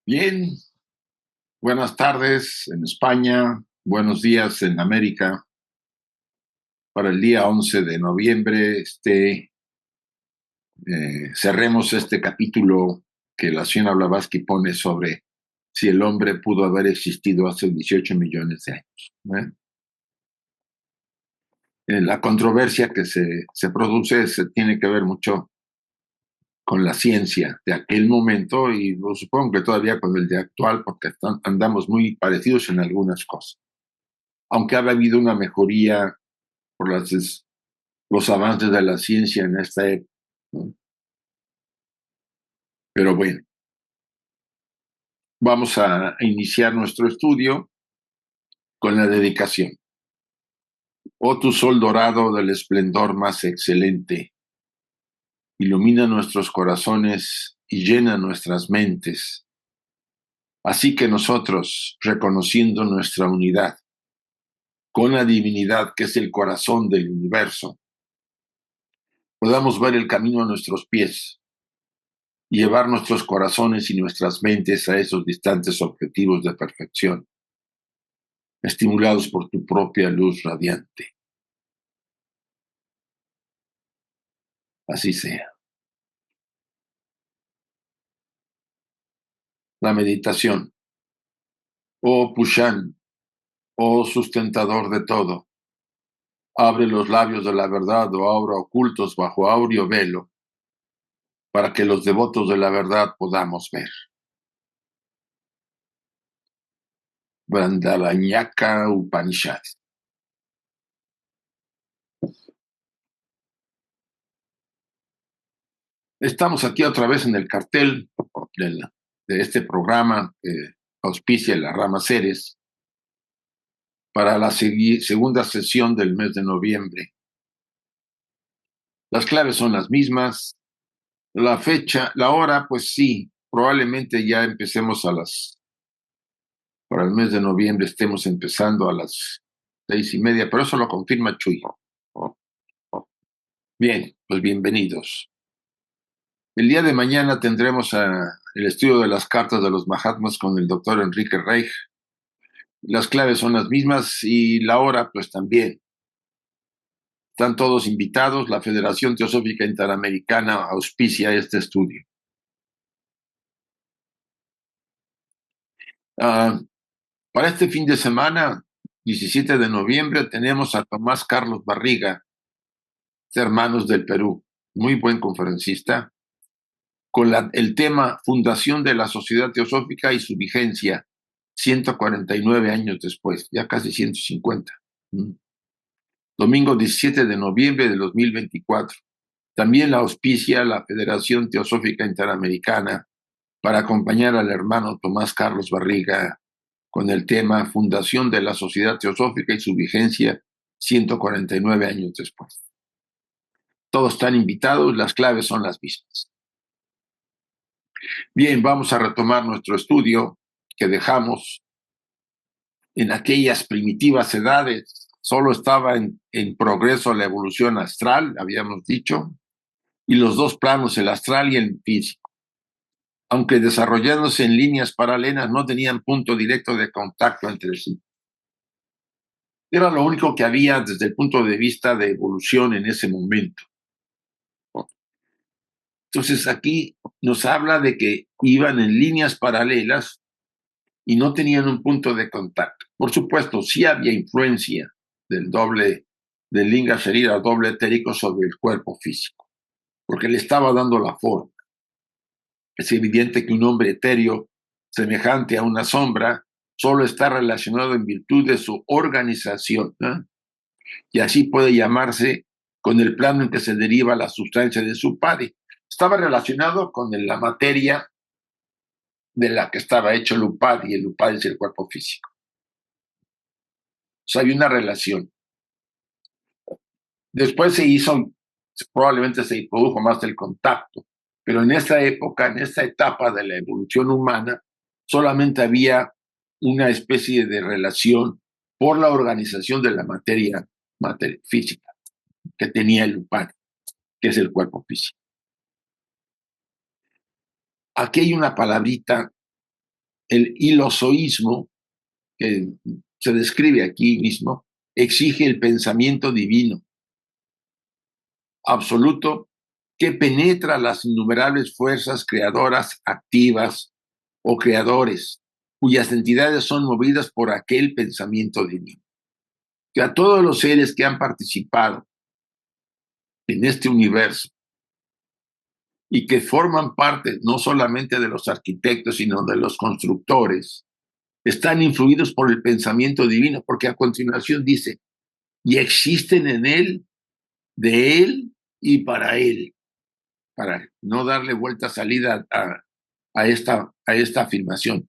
Bien, buenas tardes en España, buenos días en América. Para el día 11 de noviembre, cerremos este capítulo que la señora Blavatsky pone sobre si el hombre pudo haber existido hace 18 millones de años. La controversia que se produce tiene que ver mucho con la ciencia de aquel momento y supongo que todavía con el de actual, porque andamos muy parecidos en algunas cosas. Aunque ha habido una mejoría por los avances de la ciencia en esta época, ¿no? Pero bueno, vamos a iniciar nuestro estudio con la dedicación. Oh tu sol dorado del esplendor más excelente, ilumina nuestros corazones y llena nuestras mentes. Así que nosotros, reconociendo nuestra unidad con la divinidad que es el corazón del universo, podamos ver el camino a nuestros pies y llevar nuestros corazones y nuestras mentes a esos distantes objetivos de perfección, estimulados por tu propia luz radiante. Así sea. La meditación. Oh Pushan, oh sustentador de todo, abre los labios de la verdad o ahora ocultos bajo áureo velo, para que los devotos de la verdad podamos ver. Brandavanyaka Upanishad. Estamos aquí otra vez en el cartel de este programa que auspicia la Rama Ceres para la segunda sesión del mes de noviembre. Las claves son las mismas. La fecha, la hora, pues sí, probablemente ya empecemos para el mes de noviembre estemos empezando a las 6:30, pero eso lo confirma Chuy. Bien, pues bienvenidos. El día de mañana tendremos el estudio de las cartas de los Mahatmas con el doctor Enrique Reich. Las claves son las mismas y la hora, pues también. Están todos invitados. La Federación Teosófica Interamericana auspicia este estudio. Para este fin de semana, 17 de noviembre, tenemos a Tomás Carlos Barriga, Hermanos del Perú, muy buen conferencista, con el tema Fundación de la Sociedad Teosófica y su vigencia, 149 años después, ya casi 150. Domingo 17 de noviembre de 2024. También la auspicia la Federación Teosófica Interamericana para acompañar al hermano Tomás Carlos Barriga con el tema Fundación de la Sociedad Teosófica y su vigencia 149 años después. Todos están invitados, las claves son las mismas. Bien, vamos a retomar nuestro estudio que dejamos en aquellas primitivas edades. Solo estaba en progreso la evolución astral, habíamos dicho, y los dos planos, el astral y el físico. Aunque desarrollándose en líneas paralelas, no tenían punto directo de contacto entre sí. Era lo único que había desde el punto de vista de evolución en ese momento. Entonces aquí nos habla de que iban en líneas paralelas y no tenían un punto de contacto. Por supuesto, sí había influencia del Linga Sharira, doble etérico, sobre el cuerpo físico, porque le estaba dando la forma. Es evidente que un hombre etéreo, semejante a una sombra, solo está relacionado en virtud de su organización, ¿no? Y así puede llamarse con el plano en que se deriva la sustancia de su padre. Estaba relacionado con la materia de la que estaba hecho el upadi, y el upadi es el cuerpo físico. O sea, hay una relación. Después probablemente se produjo más el contacto, pero en esta época, en esta etapa de la evolución humana, solamente había una especie de relación por la organización de la materia física que tenía el upadi, que es el cuerpo físico. Aquí hay una palabrita el hilozoísmo, que se describe aquí mismo, exige el pensamiento divino, absoluto, que penetra las innumerables fuerzas creadoras activas o creadores, cuyas entidades son movidas por aquel pensamiento divino. Que a todos los seres que han participado en este universo y que forman parte no solamente de los arquitectos, sino de los constructores, están influidos por el pensamiento divino, porque a continuación dice, y existen en él, de él y para él, para no darle vuelta salida a esta afirmación.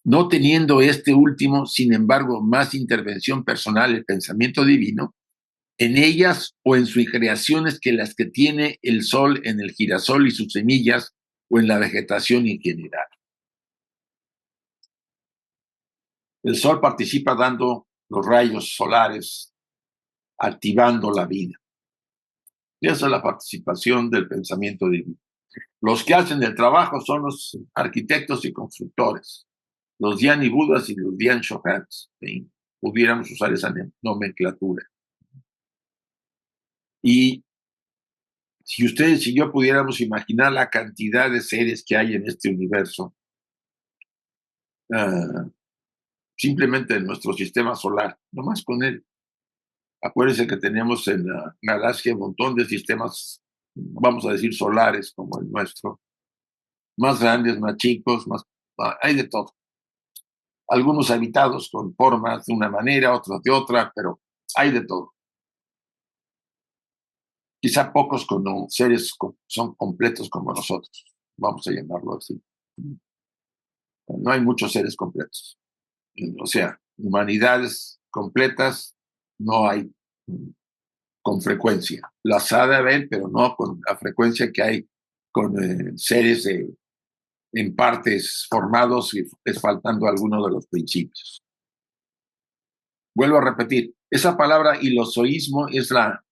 No teniendo este último, sin embargo, más intervención personal, el pensamiento divino, en ellas o en sus creaciones que las que tiene el sol en el girasol y sus semillas o en la vegetación en general. El sol participa dando los rayos solares, activando la vida. Y esa es la participación del pensamiento divino. Los que hacen el trabajo son los arquitectos y constructores, los Dhyan y Budas y los Dhyan Shohans. ¿Sí? Pudiéramos usar esa nomenclatura. Y si ustedes y yo pudiéramos imaginar la cantidad de seres que hay en este universo, simplemente en nuestro sistema solar, nomás con él. Acuérdense que tenemos en la galaxia un montón de sistemas, vamos a decir, solares como el nuestro, más grandes, más chicos, hay de todo. Algunos habitados con formas de una manera, otros de otra, pero hay de todo. Quizá pocos con seres son completos como nosotros, vamos a llamarlo así. No hay muchos seres completos. O sea, humanidades completas no hay con frecuencia. Las ha de haber, pero no con la frecuencia que hay con seres en partes formados y es faltando alguno de los principios. Vuelvo a repetir, esa palabra hilozoísmo es la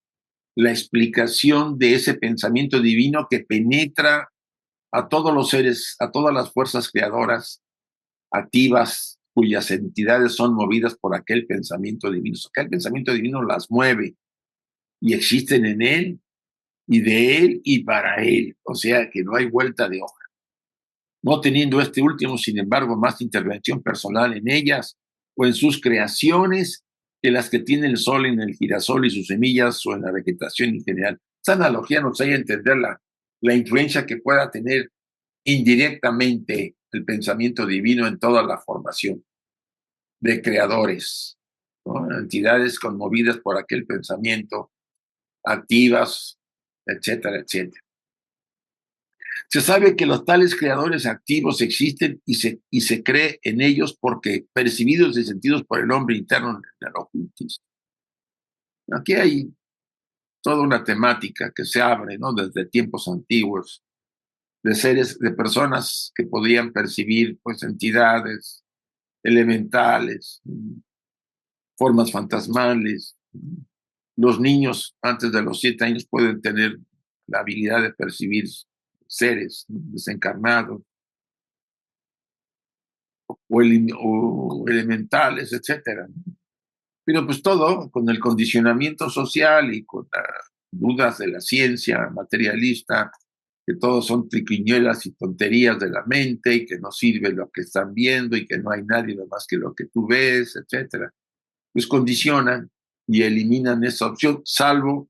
explicación de ese pensamiento divino que penetra a todos los seres, a todas las fuerzas creadoras activas, cuyas entidades son movidas por aquel pensamiento divino. Aquel pensamiento divino las mueve y existen en él y de él y para él. O sea que no hay vuelta de hoja. No teniendo este último, sin embargo, más intervención personal en ellas o en sus creaciones que las que tiene el sol en el girasol y sus semillas o en la vegetación en general. Esta analogía nos hace entender la influencia que pueda tener indirectamente el pensamiento divino en toda la formación de creadores, ¿no? Entidades conmovidas por aquel pensamiento, activas, etcétera, etcétera. Se sabe que los tales creadores activos existen y se cree en ellos porque percibidos y sentidos por el hombre interno en el ocultismo. Aquí hay toda una temática que se abre, ¿no? Desde tiempos antiguos, de seres, de personas que podían percibir pues entidades elementales, formas fantasmales. Los niños antes de los 7 años pueden tener la habilidad de percibir seres desencarnados o elementales, etcétera. Pero pues todo con el condicionamiento social y con las dudas de la ciencia materialista, que todos son triquiñuelas y tonterías de la mente y que no sirve lo que están viendo y que no hay nadie más que lo que tú ves, etcétera. Pues condicionan y eliminan esa opción, salvo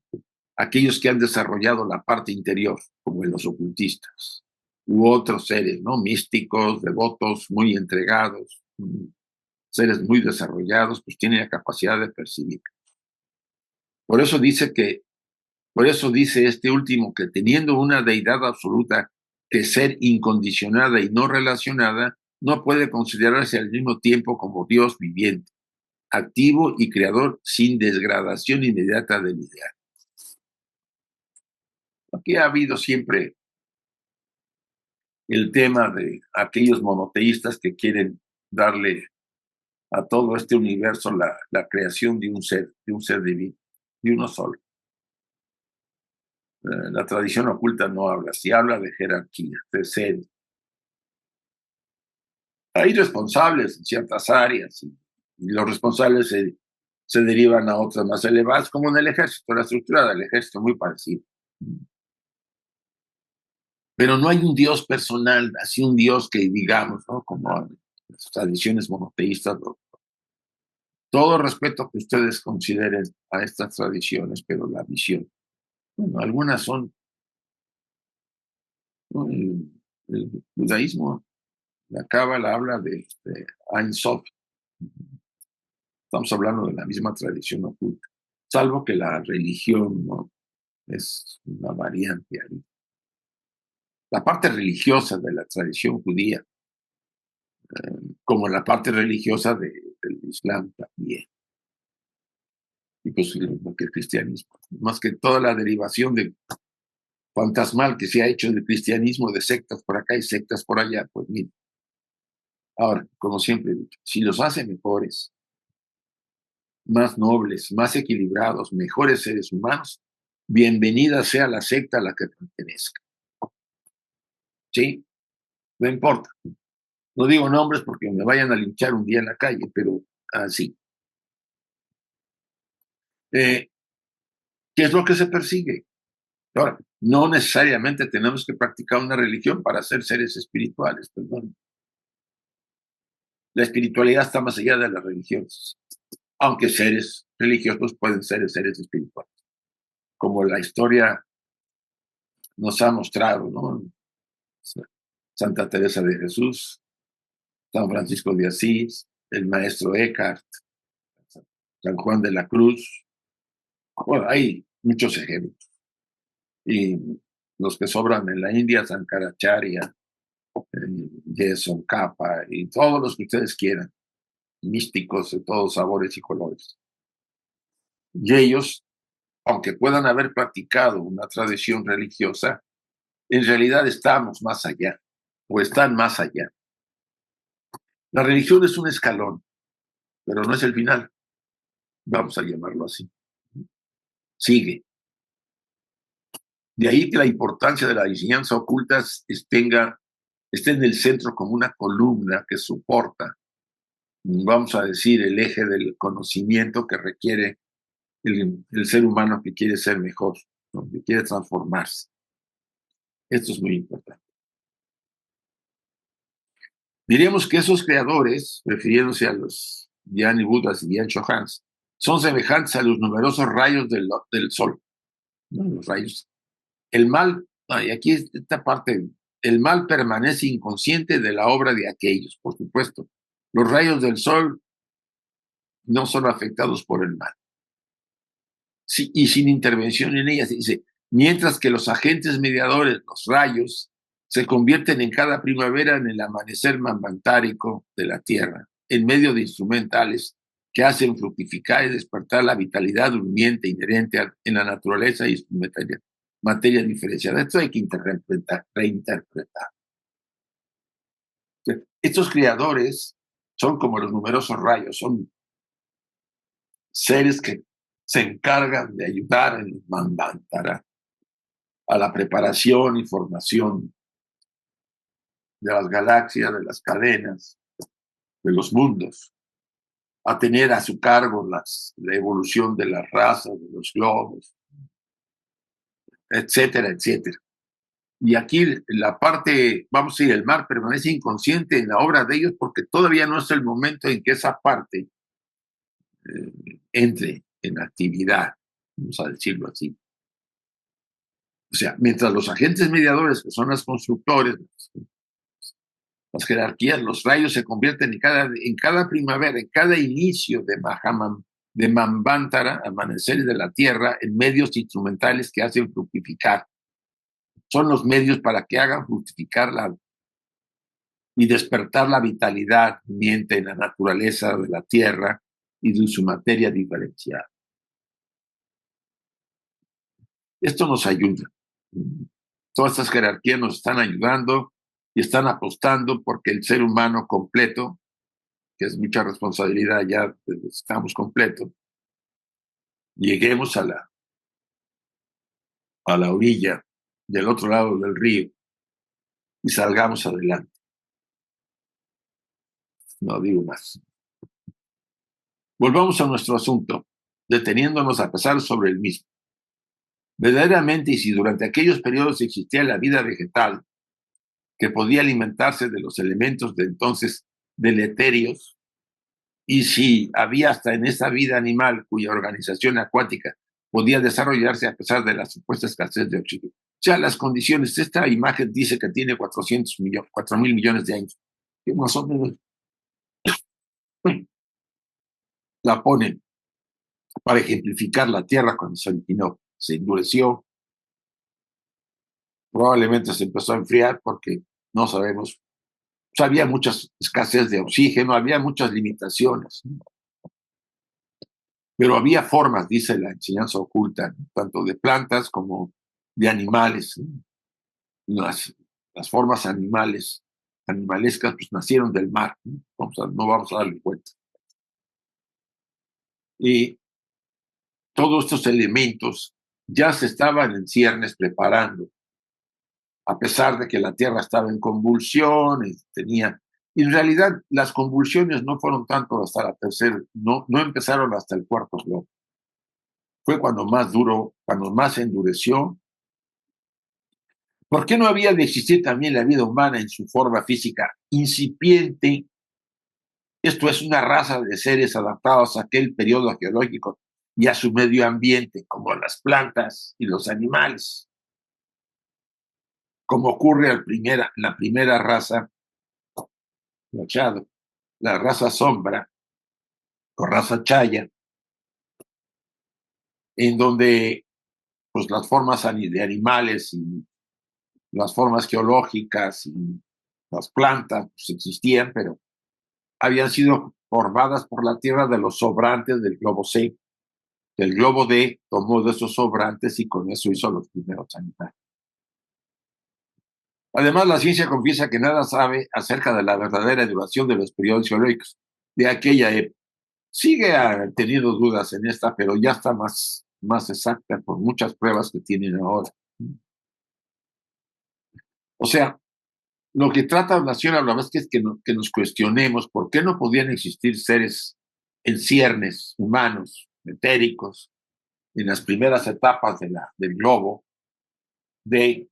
aquellos que han desarrollado la parte interior, como en los ocultistas, u otros seres, ¿no? Místicos, devotos, muy entregados, seres muy desarrollados, pues tienen la capacidad de percibir. Por eso dice por eso dice este último que teniendo una deidad absoluta que ser incondicionada y no relacionada, no puede considerarse al mismo tiempo como Dios viviente, activo y creador sin desgradación inmediata del ideal. Aquí ha habido siempre el tema de aquellos monoteístas que quieren darle a todo este universo la creación de un ser divino, de uno solo. La tradición oculta no habla, si habla de jerarquía, de ser. Hay responsables en ciertas áreas y los responsables se derivan a otras más elevadas, como en el ejército, la estructura del ejército es muy parecida. Pero no hay un Dios personal, así un Dios que digamos, ¿no? Como las tradiciones monoteístas. ¿No? Todo respeto que ustedes consideren a estas tradiciones, pero la visión. Bueno, algunas son, ¿no? El judaísmo, la cábala habla de Ein Sof. Estamos hablando de la misma tradición oculta, salvo que la religión, ¿no? Es una variante ahí. La parte religiosa de la tradición judía, como la parte religiosa del Islam también, y pues lo que el cristianismo, más que toda la derivación de fantasmal que se ha hecho del cristianismo, de sectas por acá y sectas por allá, pues mira, ahora, como siempre he dicho, si los hace mejores, más nobles, más equilibrados, mejores seres humanos, bienvenida sea la secta a la que pertenezca. ¿Sí? No importa. No digo nombres porque me vayan a linchar un día en la calle, pero así. ¿Qué es lo que se persigue? Ahora, no necesariamente tenemos que practicar una religión para ser seres espirituales, perdón. La espiritualidad está más allá de las religiones, aunque seres religiosos pueden ser seres espirituales, como la historia nos ha mostrado, ¿no? Santa Teresa de Jesús, San Francisco de Asís, el maestro Eckhart, San Juan de la Cruz. Bueno, hay muchos ejemplos. Y los que sobran en la India, Sankaracharya, Jason Kappa y todos los que ustedes quieran, místicos de todos sabores y colores. Y ellos, aunque puedan haber practicado una tradición religiosa, en realidad estamos más allá o están más allá. La religión es un escalón, pero no es el final, vamos a llamarlo así. Sigue. De ahí que la importancia de la enseñanza oculta esté en el centro como una columna que soporta, vamos a decir, el eje del conocimiento que requiere el ser humano que quiere ser mejor, ¿no? Que quiere transformarse. Esto es muy importante. Diríamos que esos creadores, refiriéndose a los Dhyani Budas y Dhyan Chohans, son semejantes a los numerosos rayos del sol, ¿no? Los rayos. El mal, y aquí esta parte, el mal permanece inconsciente de la obra de aquellos, por supuesto. Los rayos del sol no son afectados por el mal. Sí, y sin intervención en ellas, dice, mientras que los agentes mediadores, los rayos, se convierten en cada primavera en el amanecer manvantárico de la tierra, en medio de instrumentales que hacen fructificar y despertar la vitalidad durmiente inherente en la naturaleza y su materia diferenciada. Esto hay que reinterpretar. Estos creadores son como los numerosos rayos, son seres que se encargan de ayudar en el Manvantara a la preparación y formación de las galaxias, de las cadenas, de los mundos, a tener a su cargo la evolución de las razas, de los globos, etcétera, etcétera. Y aquí la parte, vamos a decir, el mar permanece inconsciente en la obra de ellos porque todavía no es el momento en que esa parte entre en actividad, vamos a decirlo así. O sea, mientras los agentes mediadores, que son los constructores, las jerarquías, los rayos se convierten en cada primavera, en cada inicio de Manvantara, amaneceres de la tierra, en medios instrumentales que hacen fructificar. Son los medios para que hagan fructificar y despertar la vitalidad viviente en la naturaleza de la tierra y de su materia diferenciada. Esto nos ayuda. Todas estas jerarquías nos están ayudando y están apostando porque el ser humano completo, que es mucha responsabilidad ya, estamos completos, lleguemos a la orilla del otro lado del río y salgamos adelante. No digo más. Volvamos a nuestro asunto, deteniéndonos a pesar sobre el mismo. Verdaderamente, y si durante aquellos periodos existía la vida vegetal, que podía alimentarse de los elementos de entonces deleterios, y si había hasta en esa vida animal cuya organización acuática podía desarrollarse a pesar de la supuesta escasez de oxígeno. O sea, las condiciones, esta imagen dice que tiene 4.000 millones de años, que más o menos la ponen para ejemplificar la Tierra cuando se empinó, se endureció, probablemente se empezó a enfriar porque no sabemos. O sea, había mucha escasez de oxígeno, había muchas limitaciones, ¿no? Pero había formas, dice la enseñanza oculta, ¿no? Tanto de plantas como de animales, ¿no? Las, las formas animalescas, pues nacieron del mar, ¿no? No vamos a darle cuenta. Y todos estos elementos ya se estaban en ciernes preparando, a pesar de que la Tierra estaba en convulsiones, y en realidad las convulsiones no fueron tanto hasta la tercera, no empezaron hasta el cuarto globo. Fue cuando más duró, cuando más se endureció. ¿Por qué no había de existir también la vida humana en su forma física incipiente? Esto es una raza de seres adaptados a aquel periodo geológico y a su medio ambiente, como las plantas y los animales, como ocurre la primera raza, la raza sombra o raza chaya, en donde pues, las formas de animales y las formas geológicas y las plantas pues, existían, pero habían sido formadas por la Tierra de los sobrantes del globo C. El globo D tomó de esos sobrantes y con eso hizo los primeros animales. Además, la ciencia confiesa que nada sabe acerca de la verdadera duración de los periodos geológicos de aquella época. Sigue teniendo dudas en esta, pero ya está más exacta por muchas pruebas que tienen ahora. O sea, lo que trata Nación a la vez que es que nos cuestionemos por qué no podían existir seres en ciernes humanos, etéricos, en las primeras etapas del globo, de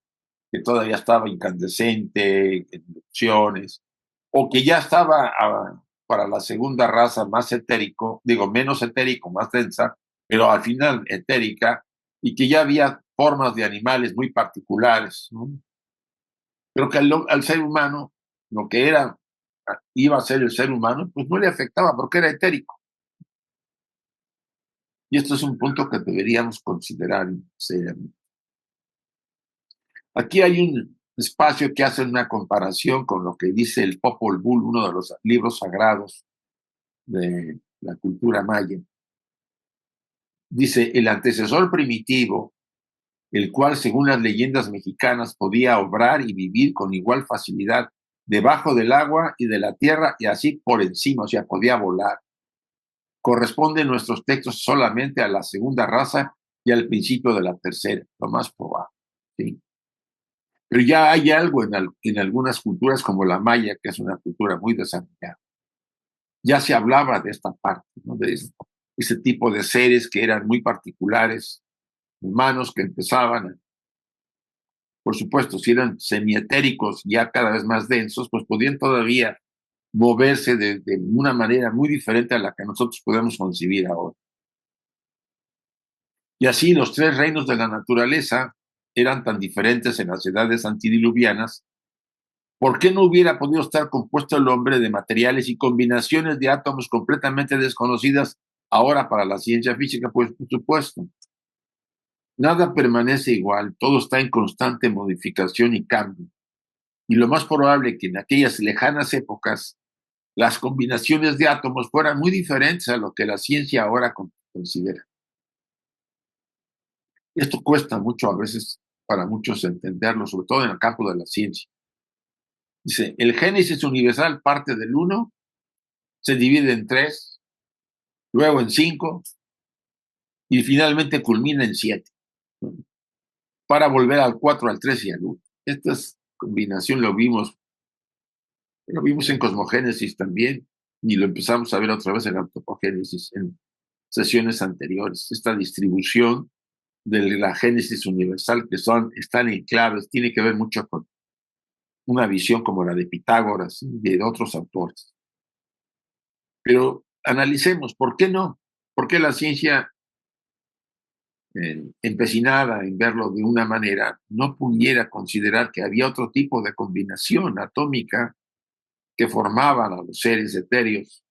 que todavía estaba incandescente, en erupciones, o que ya estaba para la segunda raza más etérico, digo, menos etérico, más densa, pero al final etérica, y que ya había formas de animales muy particulares, ¿no? Pero que al ser humano, lo que iba a ser el ser humano, pues no le afectaba porque era etérico. Y esto es un punto que deberíamos considerar seriamente. Aquí hay un espacio que hace una comparación con lo que dice el Popol Vuh, uno de los libros sagrados de la cultura maya. Dice, el antecesor primitivo, el cual según las leyendas mexicanas podía obrar y vivir con igual facilidad debajo del agua y de la tierra y así por encima, o sea, podía volar. Corresponde en nuestros textos solamente a la segunda raza y al principio de la tercera, lo más probable. ¿Sí? Pero ya hay algo en algunas culturas como la maya, que es una cultura muy desarrollada. Ya se hablaba de esta parte, ¿no? De ese tipo de seres que eran muy particulares, humanos que empezaban, por supuesto, si eran semietéricos ya cada vez más densos, pues podían todavía moverse de una manera muy diferente a la que nosotros podemos concebir ahora. Y así los tres reinos de la naturaleza eran tan diferentes en las edades antidiluvianas. ¿Por qué no hubiera podido estar compuesto el hombre de materiales y combinaciones de átomos completamente desconocidas ahora para la ciencia física? Pues por supuesto, nada permanece igual, todo está en constante modificación y cambio. Y lo más probable es que en aquellas lejanas épocas las combinaciones de átomos fueran muy diferentes a lo que la ciencia ahora considera. Esto cuesta mucho a veces para muchos entenderlo, sobre todo en el campo de la ciencia. Dice, el Génesis universal parte del uno, se divide en tres, luego en cinco y finalmente culmina en siete, ¿no? Para volver al cuatro, al tres y al uno. Esta combinación lo vimos en Cosmogénesis también. y lo empezamos a ver otra vez en antropogénesis, en sesiones anteriores, esta distribución de la génesis universal que están en claves, tiene que ver mucho con una visión como la de Pitágoras y de otros autores. Pero analicemos, ¿por qué no? ¿Por qué la ciencia, empecinada en verlo de una manera, no pudiera considerar que había otro tipo de combinación atómica que formaban a los seres etéreos,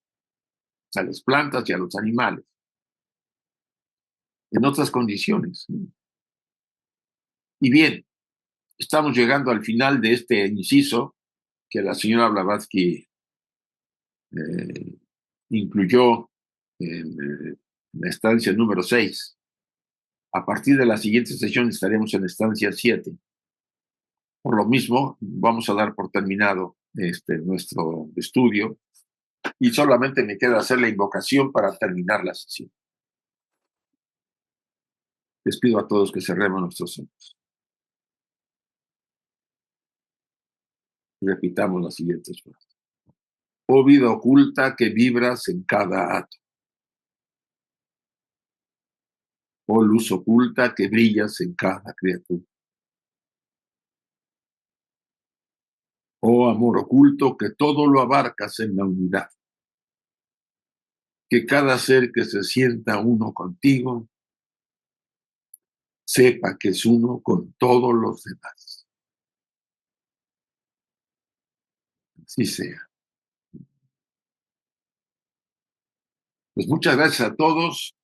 a las plantas y a los animales, en otras condiciones? Y bien, estamos llegando al final de este inciso que la señora Blavatsky eh, incluyó en la estancia número 6. A partir de la siguiente sesión estaremos en la estancia 7. Por lo mismo, vamos a dar por terminado nuestro estudio y solamente me queda hacer la invocación para terminar la sesión. Les pido a todos que cerremos nuestros ojos. Repitamos las siguientes frases. Oh vida oculta que vibras en cada átomo. Oh luz oculta que brillas en cada criatura. Oh amor oculto que todo lo abarcas en la unidad. Que cada ser que se sienta uno contigo sepa que es uno con todos los demás. Así sea. Pues muchas gracias a todos.